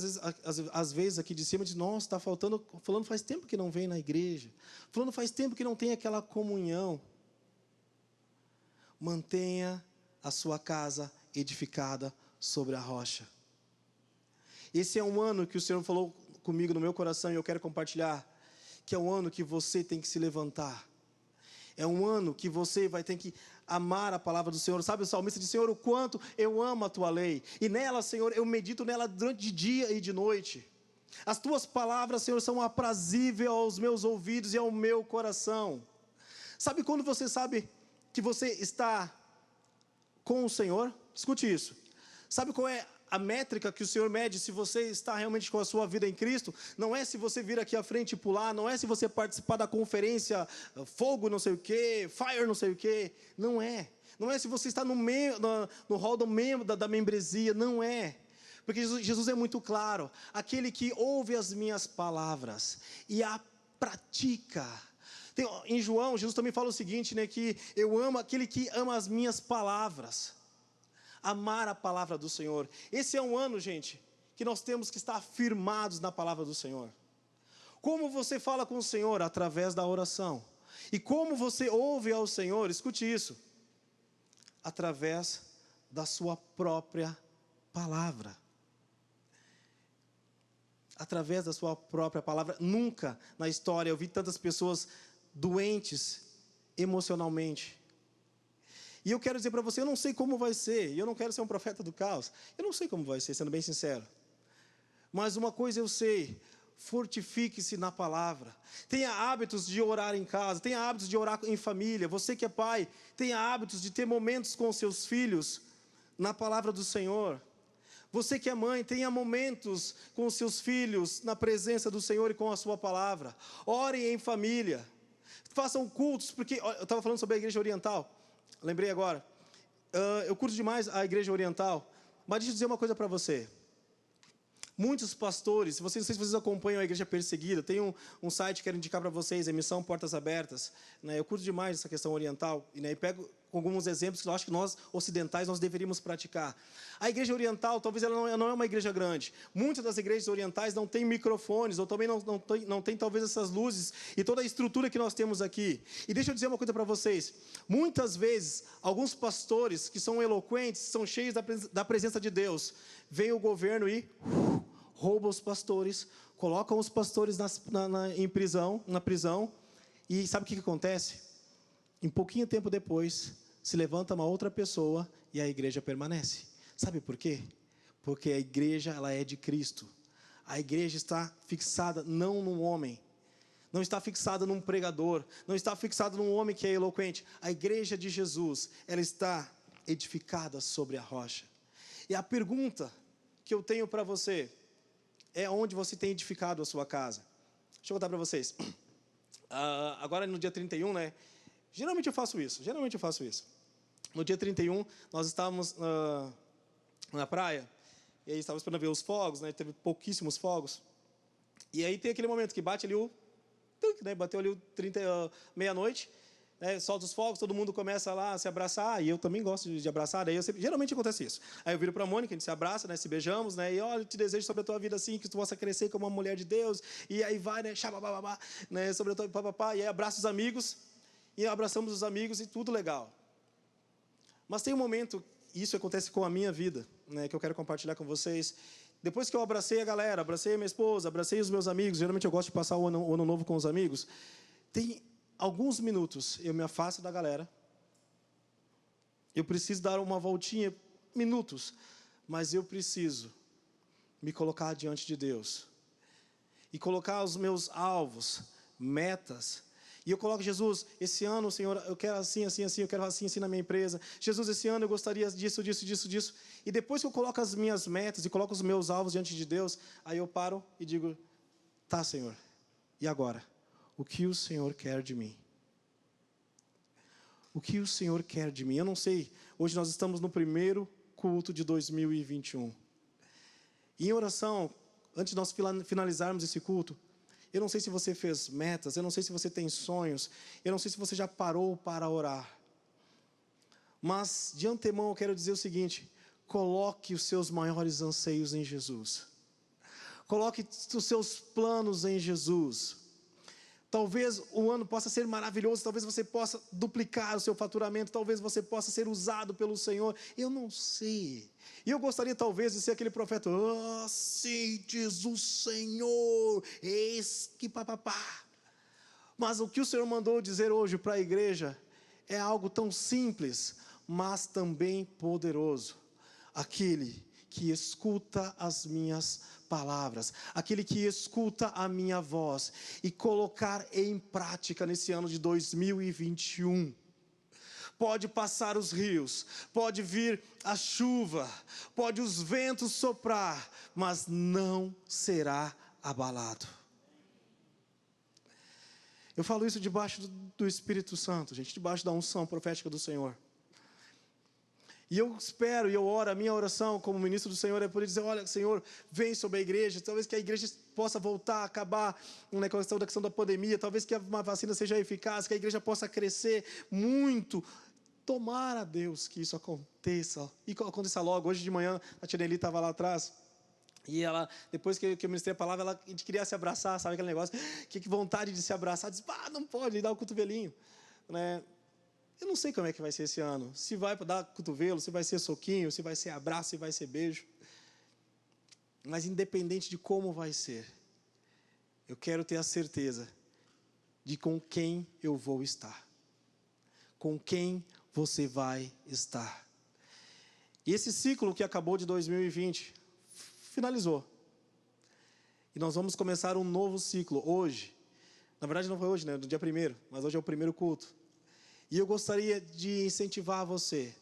às vezes aqui de cima, dizemos: nossa, está faltando, fulano faz tempo que não vem na igreja, fulano faz tempo que não tem aquela comunhão. Mantenha a sua casa edificada sobre a rocha. Esse é um ano que o Senhor falou comigo no meu coração e eu quero compartilhar, que é um ano que você tem que se levantar. É um ano que você vai ter que amar a palavra do Senhor. Sabe, o salmista diz: Senhor, o quanto eu amo a tua lei. E nela, Senhor, eu medito nela durante dia e de noite. As tuas palavras, Senhor, são aprazíveis aos meus ouvidos e ao meu coração. Sabe quando você sabe que você está com o Senhor? Escute isso. Sabe qual é a métrica que o Senhor mede se você está realmente com a sua vida em Cristo? Não é se você vir aqui à frente e pular, não é se você participar da conferência fogo não sei o que, fire não sei o que, não é. Não é se você está no hall do membro da membresia, não é. Porque Jesus é muito claro, aquele que ouve as minhas palavras e a pratica. Em João, Jesus também fala o seguinte, né, que eu amo aquele que ama as minhas palavras. Amar a palavra do Senhor. Esse é um ano, gente, que nós temos que estar firmados na palavra do Senhor. Como você fala com o Senhor? Através da oração. E como você ouve ao Senhor? Escute isso. Através da sua própria palavra. Através da sua própria palavra. Nunca na história eu vi tantas pessoas doentes emocionalmente. E eu quero dizer para você, eu não sei como vai ser, e eu não quero ser um profeta do caos, eu não sei como vai ser, sendo bem sincero. Mas uma coisa eu sei, fortifique-se na palavra. Tenha hábitos de orar em casa, tenha hábitos de orar em família. Você que é pai, tenha hábitos de ter momentos com seus filhos na palavra do Senhor. Você que é mãe, tenha momentos com seus filhos na presença do Senhor e com a sua palavra. Ore em família. Façam cultos, porque eu estava falando sobre a igreja oriental. Lembrei agora, eu curto demais a igreja oriental, mas deixa eu dizer uma coisa para você. Muitos pastores, não sei se vocês acompanham a igreja perseguida, tem um site que quero indicar para vocês, a Missão Portas Abertas, né? Eu curto demais essa questão oriental, né? E pego alguns exemplos que eu acho que nós, ocidentais, nós deveríamos praticar. A igreja oriental, talvez ela não é uma igreja grande. Muitas das igrejas orientais não têm microfones, ou também não tem talvez essas luzes, e toda a estrutura que nós temos aqui. E deixa eu dizer uma coisa para vocês. Muitas vezes, alguns pastores que são eloquentes, são cheios da presença de Deus, vem o governo e rouba os pastores, colocam os pastores na prisão, e sabe o que acontece? Em pouquinho tempo depois, se levanta uma outra pessoa e a igreja permanece. Sabe por quê? Porque a igreja, ela é de Cristo. A igreja está fixada não num homem, não está fixada num pregador, não está fixada num homem que é eloquente. A igreja de Jesus, ela está edificada sobre a rocha. E a pergunta que eu tenho para você é onde você tem edificado a sua casa. Deixa eu contar para vocês. Agora no dia 31, né? Geralmente eu faço isso. No dia 31, nós estávamos na praia, e aí estávamos esperando ver os fogos, né? Teve pouquíssimos fogos. E aí tem aquele momento que bate ali né? Bateu ali meia-noite, né? Solta os fogos, todo mundo começa lá a se abraçar, e eu também gosto de abraçar, daí geralmente acontece isso. Aí eu viro para a Mônica, a gente se abraça, né? Se beijamos, né? E olha, eu te desejo sobre a tua vida assim, que tu possa crescer como uma mulher de Deus, e aí vai, né? Xabababá, né? Sobre a tua papapá, e aí abraça os amigos, e abraçamos os amigos e tudo legal. Mas tem um momento, e isso acontece com a minha vida, né, que eu quero compartilhar com vocês. Depois que eu abracei a galera, abracei a minha esposa, abracei os meus amigos, geralmente eu gosto de passar o ano novo com os amigos, tem alguns minutos eu me afasto da galera, eu preciso dar uma voltinha, minutos, mas eu preciso me colocar diante de Deus e colocar os meus alvos, metas. E eu coloco: Jesus, esse ano, Senhor, eu quero assim, assim, assim, eu quero assim, assim na minha empresa. Jesus, esse ano eu gostaria disso, disso, disso, disso. E depois que eu coloco as minhas metas e coloco os meus alvos diante de Deus, aí eu paro e digo: tá, Senhor, e agora? O que o Senhor quer de mim? O que o Senhor quer de mim? Eu não sei, hoje nós estamos no primeiro culto de 2021. E em oração, antes de nós finalizarmos esse culto, eu não sei se você fez metas, eu não sei se você tem sonhos, eu não sei se você já parou para orar. Mas, de antemão, eu quero dizer o seguinte: coloque os seus maiores anseios em Jesus. Coloque os seus planos em Jesus. Talvez o ano possa ser maravilhoso, talvez você possa duplicar o seu faturamento, talvez você possa ser usado pelo Senhor, eu não sei. E eu gostaria talvez de ser aquele profeta, sim, diz o Senhor, eis que papapá. Mas o que o Senhor mandou dizer hoje para a igreja é algo tão simples, mas também poderoso. Aquele que escuta as minhas palavras, aquele que escuta a minha voz e colocar em prática nesse ano de 2021. Pode passar os rios, pode vir a chuva, pode os ventos soprar, mas não será abalado. Eu falo isso debaixo do Espírito Santo, gente, debaixo da unção profética do Senhor. E eu espero e eu oro, a minha oração como ministro do Senhor é poder dizer, olha, Senhor, vem sobre a igreja, talvez que a igreja possa voltar a acabar na questão da pandemia, talvez que uma vacina seja eficaz, que a igreja possa crescer muito. Tomara, Deus, que isso aconteça, e aconteça logo. Hoje de manhã, a tia Nelly estava lá atrás, e ela, depois que eu ministrei a palavra, a gente queria se abraçar, sabe aquele negócio, que vontade de se abraçar, disse, não pode, dá o cotovelinho, né? Eu não sei como é que vai ser esse ano, se vai dar cotovelo, se vai ser soquinho, se vai ser abraço, se vai ser beijo, mas independente de como vai ser, eu quero ter a certeza de com quem eu vou estar, com quem você vai estar. E esse ciclo que acabou de 2020, finalizou, e nós vamos começar um novo ciclo, hoje, na verdade não foi hoje, né, no dia 1º, mas hoje é o primeiro culto. E eu gostaria de incentivar você,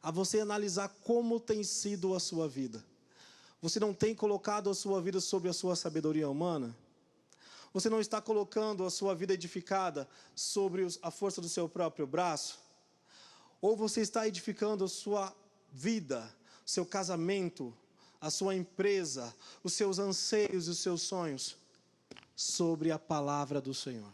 a você analisar como tem sido a sua vida. Você não tem colocado a sua vida sobre a sua sabedoria humana? Você não está colocando a sua vida edificada sobre a força do seu próprio braço? Ou você está edificando a sua vida, o seu casamento, a sua empresa, os seus anseios e os seus sonhos sobre a palavra do Senhor?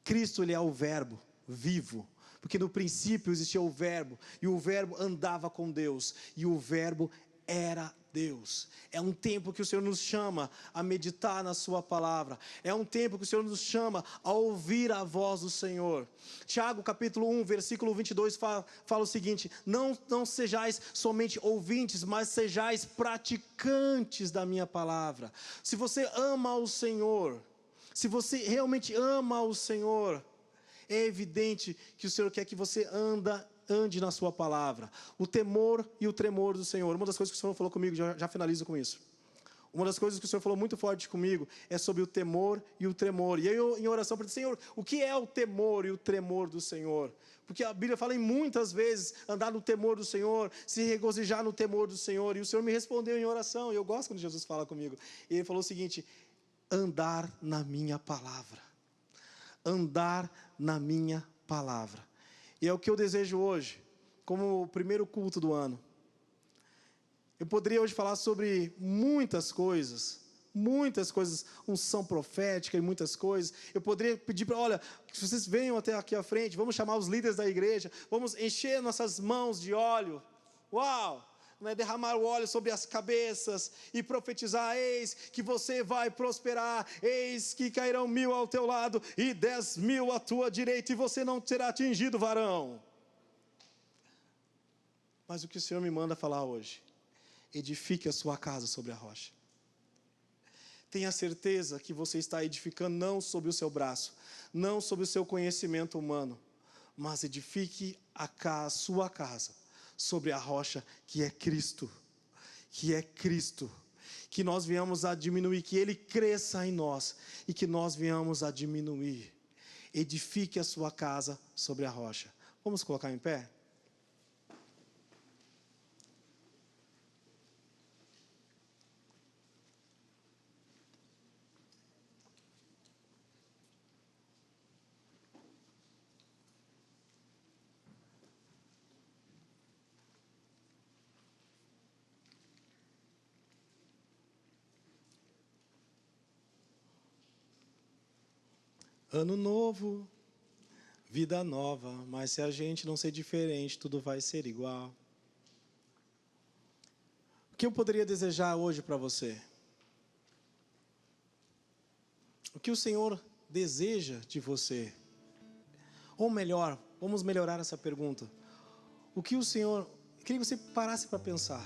Cristo, ele é o verbo vivo, porque no princípio existia o verbo, e o verbo andava com Deus, e o verbo era Deus. É um tempo que o Senhor nos chama a meditar na sua palavra, é um tempo que o Senhor nos chama a ouvir a voz do Senhor. Tiago capítulo 1, versículo 22 fala o seguinte, não sejais somente ouvintes, mas sejais praticantes da minha palavra. Se você ama o Senhor, se você realmente ama o Senhor, é evidente que o Senhor quer que você ande na sua palavra. O temor e o tremor do Senhor. Uma das coisas que o Senhor falou comigo, já finalizo com isso. Uma das coisas que o Senhor falou muito forte comigo é sobre o temor e o tremor. E aí eu, em oração, para dizer, Senhor, o que é o temor e o tremor do Senhor? Porque a Bíblia fala em muitas vezes, andar no temor do Senhor, se regozijar no temor do Senhor. E o Senhor me respondeu em oração, e eu gosto quando Jesus fala comigo. E Ele falou o seguinte, andar na minha palavra. Andar na minha palavra. E é o que eu desejo hoje, como o primeiro culto do ano. Eu poderia hoje falar sobre muitas coisas, unção profética e muitas coisas. Eu poderia pedir para, olha, que vocês venham até aqui à frente, vamos chamar os líderes da igreja, vamos encher nossas mãos de óleo. Uau! Derramar o óleo sobre as cabeças e profetizar, eis que você vai prosperar, eis que cairão 1000 ao teu lado e 10.000 à tua direita, e você não será atingido, varão. Mas o que o Senhor me manda falar hoje, edifique a sua casa sobre a rocha. Tenha certeza que você está edificando não sobre o seu braço, não sobre o seu conhecimento humano, mas edifique a sua casa sobre a rocha que é Cristo, que nós venhamos a diminuir, que Ele cresça em nós, e que nós venhamos a diminuir. Edifique a sua casa sobre a rocha. Vamos colocar em pé? Ano novo, vida nova, mas se a gente não ser diferente, tudo vai ser igual. O que eu poderia desejar hoje para você? O que o Senhor deseja de você? Ou melhor, vamos melhorar essa pergunta. O que o Senhor... Eu queria que você parasse para pensar.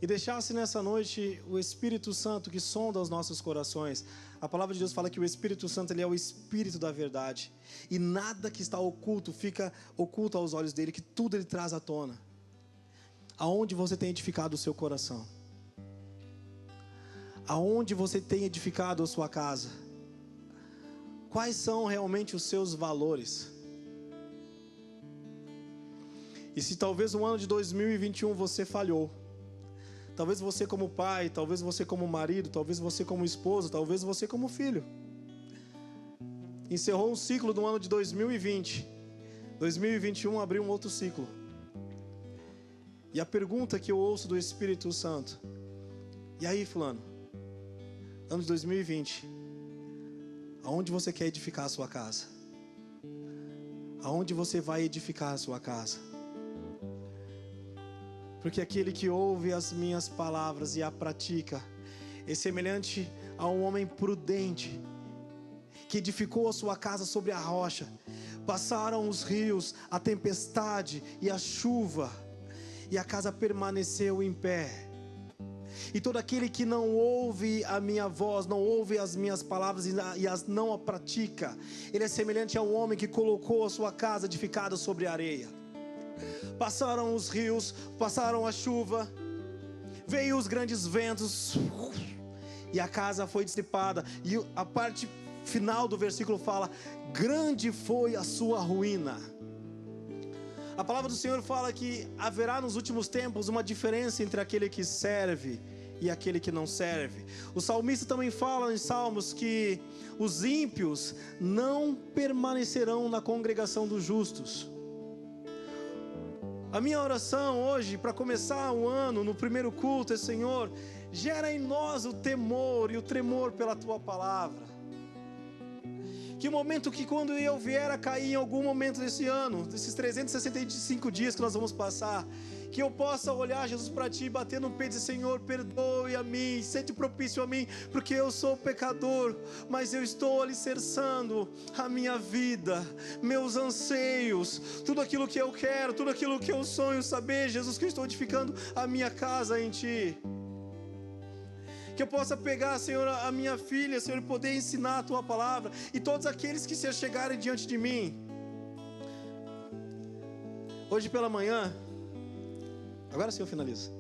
E deixasse nessa noite o Espírito Santo que sonda os nossos corações. A palavra de Deus fala que o Espírito Santo, ele é o Espírito da verdade. E nada que está oculto fica oculto aos olhos dele, que tudo ele traz à tona. Aonde você tem edificado o seu coração? Aonde você tem edificado a sua casa? Quais são realmente os seus valores? E se talvez no ano de 2021 você falhou, talvez você como pai, talvez você como marido, talvez você como esposa, talvez você como filho, encerrou um ciclo do ano de 2020, 2021 abriu um outro ciclo. E a pergunta que eu ouço do Espírito Santo: e aí, fulano, ano de 2020, aonde você quer edificar a sua casa? Aonde você vai edificar a sua casa? Porque aquele que ouve as minhas palavras e a pratica é semelhante a um homem prudente que edificou a sua casa sobre a rocha. Passaram os rios, a tempestade e a chuva, e a casa permaneceu em pé. E todo aquele que não ouve a minha voz, não ouve as minhas palavras e as não a pratica, ele é semelhante a um homem que colocou a sua casa edificada sobre a areia. Passaram os rios, passaram a chuva, veio os grandes ventos, e a casa foi dissipada. E a parte final do versículo fala: grande foi a sua ruína. A palavra do Senhor fala que haverá nos últimos tempos uma diferença entre aquele que serve e aquele que não serve. O salmista também fala em Salmos que os ímpios não permanecerão na congregação dos justos. A minha oração hoje, para começar o ano, no primeiro culto, é: Senhor, gera em nós o temor e o tremor pela Tua palavra. Que momento que quando eu vier a cair em algum momento desse ano, desses 365 dias que nós vamos passar, que eu possa olhar, Jesus, para Ti, bater no peito e dizer: Senhor, perdoe a mim, sede propício a mim, porque eu sou pecador, mas eu estou alicerçando a minha vida, meus anseios, tudo aquilo que eu quero, tudo aquilo que eu sonho saber, Jesus, que eu estou edificando a minha casa em Ti. Que eu possa pegar, Senhor, a minha filha, Senhor, e poder ensinar a Tua palavra, e todos aqueles que se chegarem diante de mim. Hoje pela manhã, agora sim eu finalizo.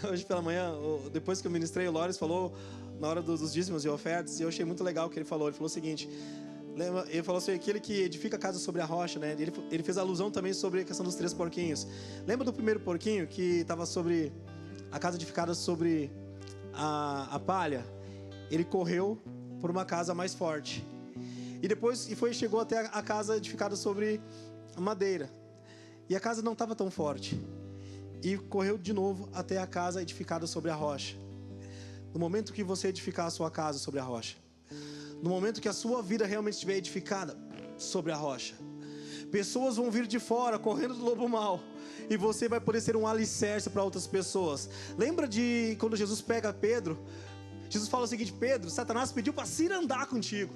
Hoje pela manhã, depois que eu ministrei, o Lores falou na hora dos dízimos e ofertas, e eu achei muito legal o que ele falou. Ele falou o seguinte: ele falou assim, aquele que edifica a casa sobre a rocha, né? Ele fez alusão também sobre a questão dos 3 porquinhos. Lembra do primeiro porquinho que estava sobre a casa edificada sobre a palha? Ele correu por uma casa mais forte, e depois chegou até a casa edificada sobre a madeira, e a casa não estava tão forte, e correu de novo até a casa edificada sobre a rocha. No momento que você edificar a sua casa sobre a rocha, no momento que a sua vida realmente estiver edificada sobre a rocha, pessoas vão vir de fora correndo do lobo mau, e você vai poder ser um alicerce para outras pessoas. Lembra de quando Jesus pega Pedro? Jesus fala o seguinte: Pedro, Satanás pediu para se andar contigo,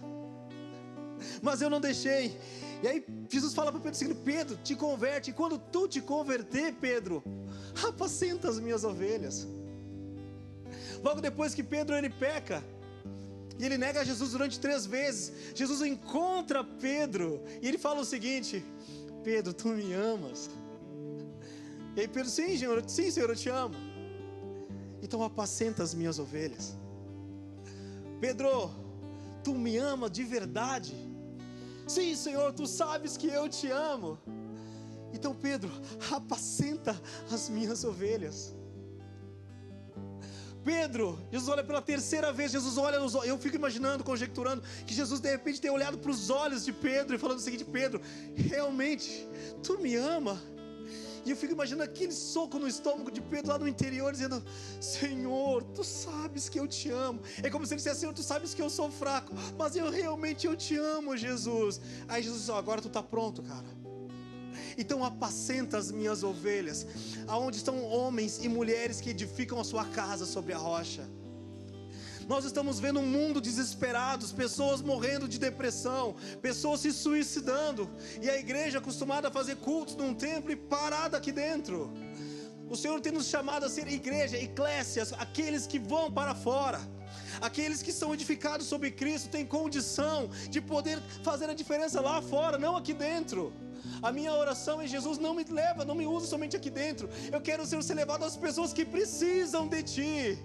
mas eu não deixei. E aí Jesus fala para Pedro o seguinte: Pedro, te converte, e quando tu te converter, Pedro, apacenta as minhas ovelhas. Logo depois que Pedro ele peca, e ele nega Jesus durante 3 vezes, Jesus encontra Pedro, e ele fala o seguinte: Pedro, tu me amas? E aí Pedro: sim, Senhor, eu te amo. Então apacenta as minhas ovelhas. Pedro, tu me amas de verdade? Sim, Senhor, tu sabes que eu te amo. Então Pedro, apacenta as minhas ovelhas. Pedro, Jesus olha pela 3ª vez, Jesus olha nos olhos. Eu fico imaginando, conjecturando, que Jesus de repente tem olhado para os olhos de Pedro e falando o seguinte: Pedro, realmente, tu me ama? E eu fico imaginando aquele soco no estômago de Pedro lá no interior, dizendo: Senhor, tu sabes que eu te amo. É como se ele dissesse: Senhor, tu sabes que eu sou fraco, mas eu te amo, Jesus. Aí Jesus disse: agora tu está pronto, cara. Então apacenta as minhas ovelhas. Aonde estão homens e mulheres que edificam a sua casa sobre a rocha. Nós estamos vendo um mundo desesperado, pessoas morrendo de depressão, pessoas se suicidando, e a igreja acostumada a fazer cultos num templo e parada aqui dentro. O Senhor tem nos chamado a ser igreja, eclésias, aqueles que vão para fora. Aqueles que são edificados sobre Cristo têm condição de poder fazer a diferença lá fora, não aqui dentro. A minha oração é: Jesus, não me leva, não me usa somente aqui dentro. Eu quero ser levado às pessoas que precisam de Ti.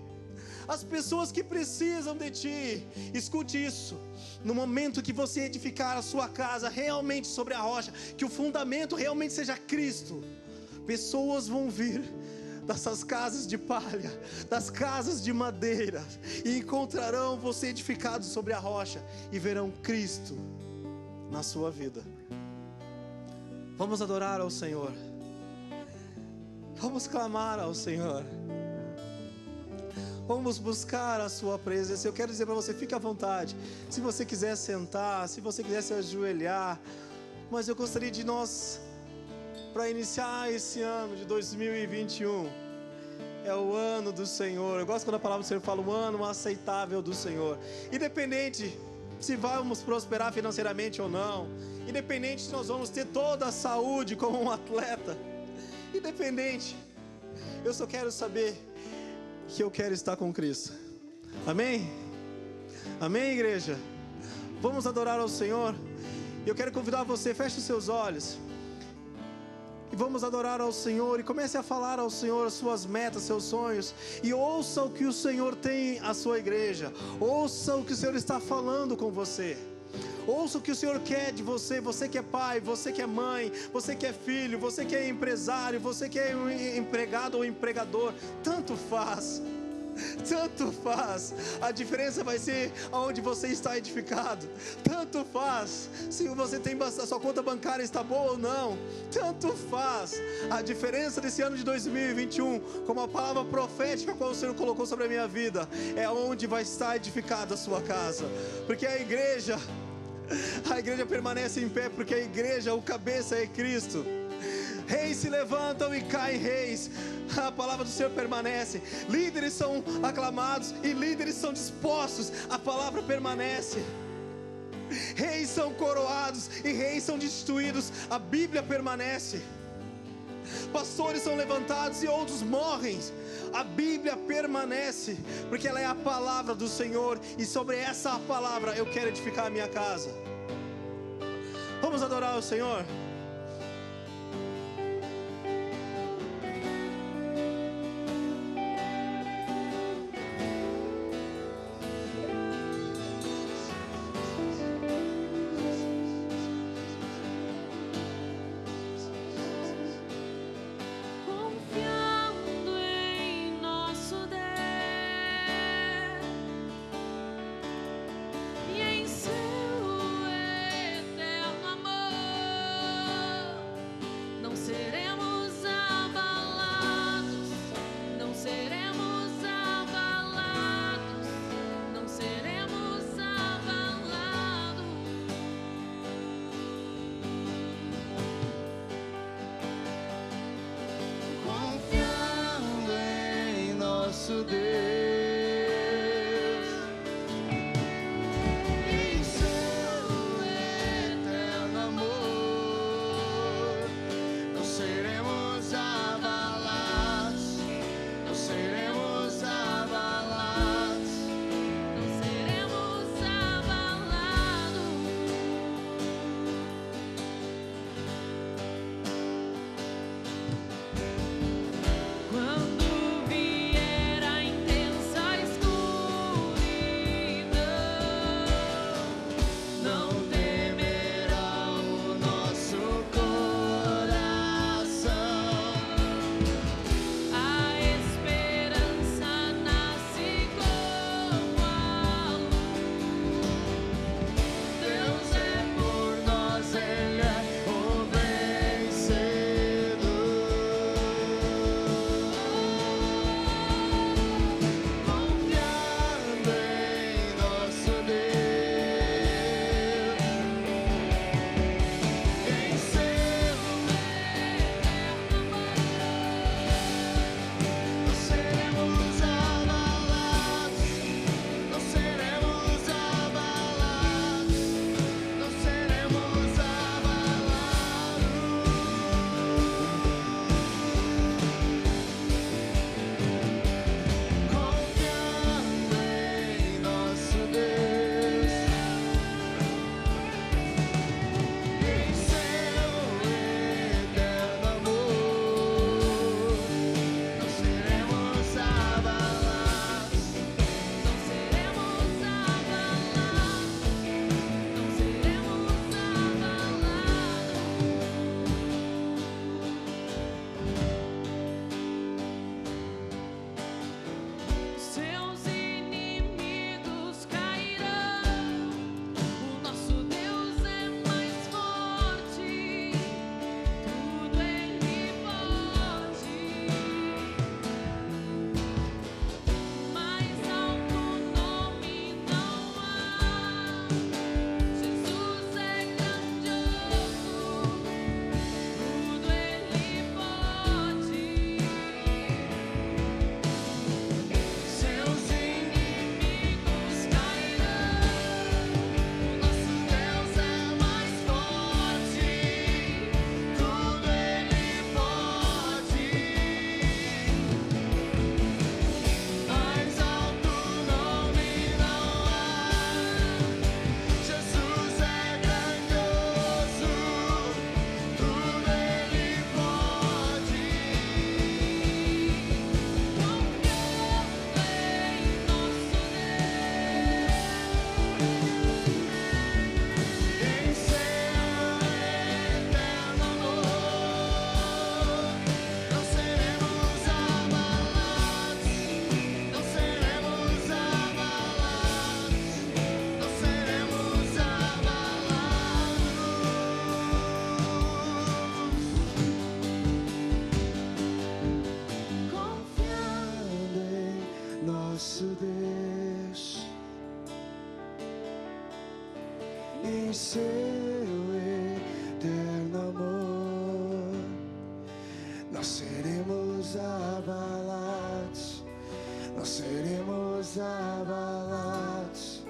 As pessoas que precisam de Ti. Escute isso: no momento que você edificar a sua casa realmente sobre a rocha, que o fundamento realmente seja Cristo, pessoas vão vir dessas casas de palha, das casas de madeira, e encontrarão você edificado sobre a rocha, e verão Cristo na sua vida. Vamos adorar ao Senhor, vamos clamar ao Senhor, vamos buscar a sua presença. Eu quero dizer para você, fique à vontade, se você quiser sentar, se você quiser se ajoelhar, mas eu gostaria de nós, para iniciar esse ano de 2021, é o ano do Senhor. Eu gosto quando a palavra do Senhor fala o ano aceitável do Senhor. Independente se vamos prosperar financeiramente ou não, independente se nós vamos ter toda a saúde como um atleta, independente, eu só quero saber que eu quero estar com Cristo. Amém? Amém, igreja? Vamos adorar ao Senhor. Eu quero convidar você, feche os seus olhos e vamos adorar ao Senhor, e comece a falar ao Senhor as suas metas, seus sonhos, e ouça o que o Senhor tem à sua igreja. Ouça o que o Senhor está falando com você. Ouça o que o Senhor quer de você. Você que é pai, você que é mãe, você que é filho, você que é empresário, você que é empregado ou empregador, tanto faz. Tanto faz, a diferença vai ser aonde você está edificado. Tanto faz se você tem a sua conta bancária está boa ou não. Tanto faz. A diferença desse ano de 2021, como a palavra profética que o Senhor colocou sobre a minha vida, é onde vai estar edificada a sua casa. Porque a igreja permanece em pé, porque a igreja, o cabeça é Cristo. Reis se levantam e caem reis. A palavra do Senhor permanece. Líderes são aclamados e líderes são dispostos. A palavra permanece. Reis são coroados e reis são destituídos. A Bíblia permanece. Pastores são levantados e outros morrem. A Bíblia permanece, porque ela é a palavra do Senhor, e sobre essa palavra eu quero edificar a minha casa. Vamos adorar o Senhor. seu eterno amor, não seremos abalados, não seremos abalados,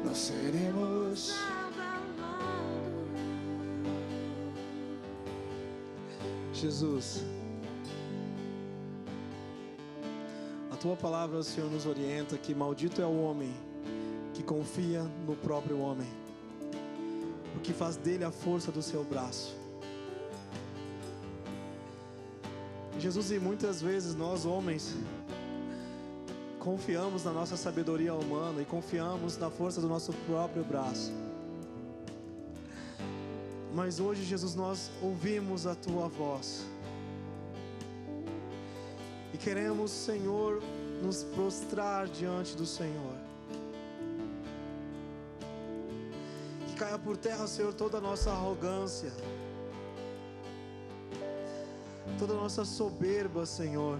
não seremos abalados. Jesus, a tua palavra, Senhor, nos orienta que maldito é o homem que confia no próprio homem, porque faz dele a força do seu braço. Jesus, e muitas vezes nós homens confiamos na nossa sabedoria humana e confiamos na força do nosso próprio braço. Mas hoje, Jesus, nós ouvimos a tua voz e queremos, Senhor, nos prostrar diante do Senhor. Que caia por terra, Senhor, toda a nossa arrogância, toda a nossa soberba, Senhor.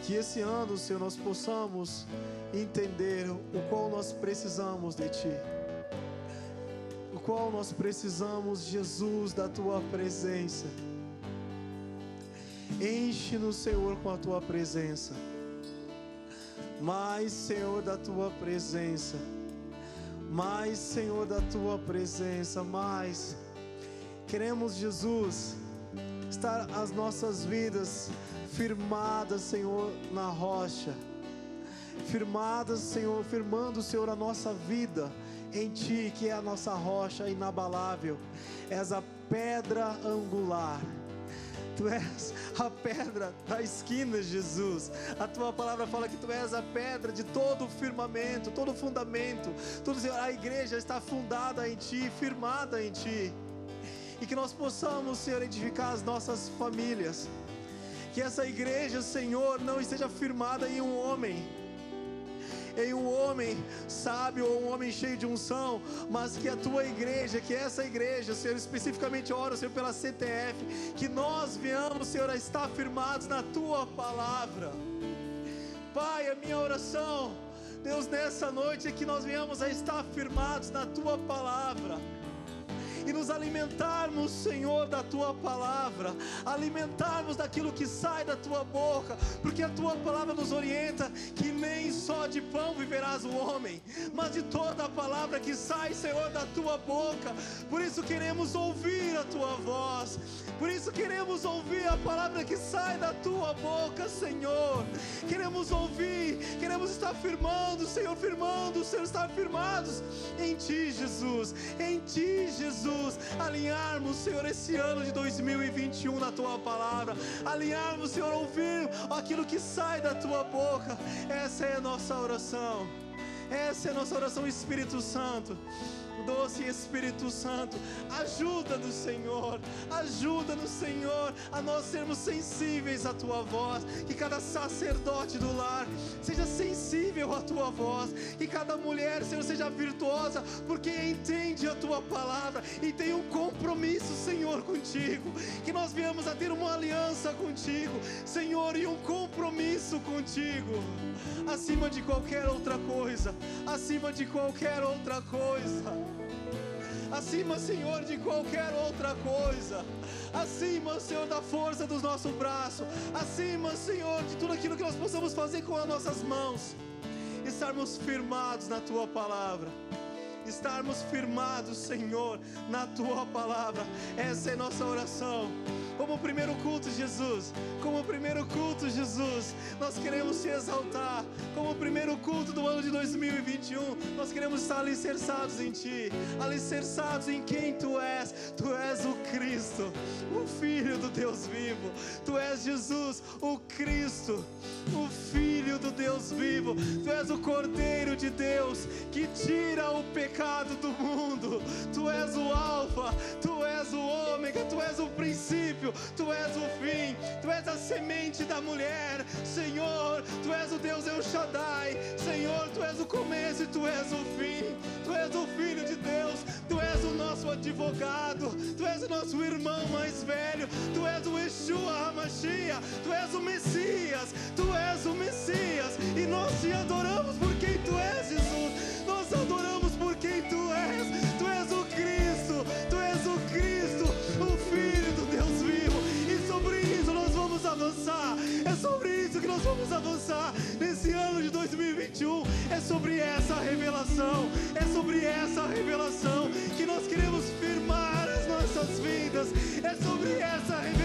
Que esse ano, Senhor, nós possamos entender o qual nós precisamos de Ti, o qual nós precisamos, Jesus, da Tua presença. Enche-nos, Senhor, com a Tua presença. Mais, Senhor, da Tua presença. Mais, Senhor, da Tua presença. Mais. Queremos, Jesus, estar as nossas vidas firmadas, Senhor, na rocha. Firmadas, Senhor, firmando, Senhor, a nossa vida em Ti, que é a nossa rocha inabalável. És a pedra angular. Tu és a pedra da esquina, Jesus. A Tua palavra fala que Tu és a pedra de todo o firmamento, todo o fundamento. Tudo, Senhor, a igreja está fundada em Ti, firmada em Ti. E que nós possamos, Senhor, edificar as nossas famílias. Que essa igreja, Senhor, não esteja firmada em um homem sábio ou um homem cheio de unção, mas que a Tua igreja, que essa igreja, Senhor, especificamente oro, Senhor, pela CTF, que nós venhamos, Senhor, a estar firmados na Tua palavra. Pai, a minha oração, Deus, nessa noite é que nós venhamos a estar firmados na Tua palavra e nos alimentarmos, Senhor, da Tua palavra, alimentarmos daquilo que sai da Tua boca, porque a Tua palavra nos orienta que nem só de pão viverás o homem, mas de toda a palavra que sai, Senhor, da Tua boca. Por isso queremos ouvir a Tua voz, por isso queremos ouvir a palavra que sai da Tua boca, Senhor. Queremos ouvir, queremos estar firmando, Senhor, estar firmados em Ti, Jesus, em Ti, Jesus. Alinharmos, Senhor, esse ano de 2021 na Tua palavra, alinharmos, Senhor, ouvir aquilo que sai da Tua boca. Essa é a nossa oração, essa é a nossa oração. Espírito Santo, doce Espírito Santo, ajuda-nos, Senhor, a nós sermos sensíveis à Tua voz. Que cada sacerdote do lar seja sensível à Tua voz, que cada mulher, Senhor, seja virtuosa, porque entende a Tua palavra e tem um compromisso, Senhor, contigo. Que nós venhamos a ter uma aliança contigo, Senhor, e um compromisso contigo, acima de qualquer outra coisa, acima de qualquer outra coisa. Acima, Senhor, de qualquer outra coisa. Acima, Senhor, da força do nosso braço. Acima, Senhor, de tudo aquilo que nós possamos fazer com as nossas mãos. Estarmos firmados na Tua palavra. Estarmos firmados, Senhor, na Tua palavra. Essa é nossa oração. Como o primeiro culto, Jesus, nós queremos Te exaltar. Como o primeiro culto do ano de 2021, nós queremos estar alicerçados em Ti, alicerçados em quem Tu és. Tu és o Cristo, o Filho do Deus vivo. Tu és Jesus, o Cristo, o Filho do Deus vivo. Tu és o Cordeiro de Deus que tira o pecado do mundo. Tu és o Alfa, Tu és o Ômega, Tu és o princípio, Tu és o fim, Tu és a semente da mulher, Senhor. Tu és o Deus El Shaddai, Senhor. Tu és o começo e Tu és o fim. Tu és o Filho de Deus, Tu és o nosso advogado, Tu és o nosso irmão mais velho, Tu és o Yeshua HaMashiach, Tu és o Messias, Tu és o Messias. E nós Te adoramos por quem Tu és, Jesus. Nós adoramos revelação, é sobre essa revelação que nós queremos firmar as nossas vidas, é sobre essa revelação